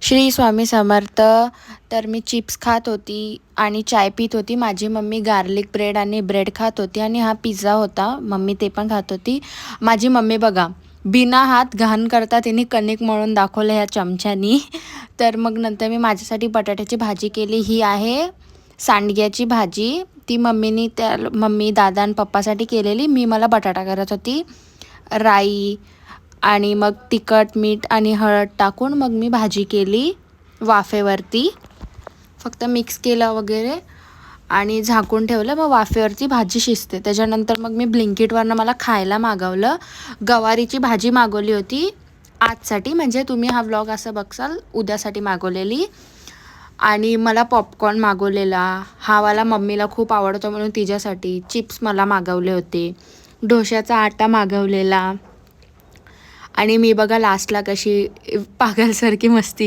श्री स्वामी समर्थ. तर मी चिप्स खात होती आणि चाय पीत होती. माझी मम्मी गार्लिक ब्रेड आणि ब्रेड खात होती आणि हा पिझ्झा होता, मम्मी ते पण खात होती. माझी मम्मी बघा बिना हात घाण करता तिने कणिक मळून दाखवलं ह्या चमच्यानी. तर मग नंतर मी माझ्यासाठी बटाट्याची भाजी केली. ही आहे सांडग्याची भाजी. ती मम्मी दादा आणि पप्पासाठी केलेली. मला बटाटा करत होती. राई आणि मग तिखट मीठ आणि हळद टाकून मग मी भाजी केली वाफेवरती. फक्त मिक्स केलं वगैरे आणि झाकून ठेवलं. मग वाफेवरती भाजी शिजते. त्याच्यानंतर मग मी ब्लिंकिटवरनं मला खायला मागवलं. गवारीची भाजी मागवली होती आजसाठी, म्हणजे तुम्ही हा व्लॉग असं बघसाल उद्यासाठी मागवलेली. आणि मला पॉपकॉर्न मागवलेला. हावाला मम्मीला खूप आवडतो म्हणून तिच्यासाठी. चिप्स मला मागवले होते. डोश्याचा आटा मागवलेला. आणि मी बघा लास्टला कशी पागलसारखी मस्ती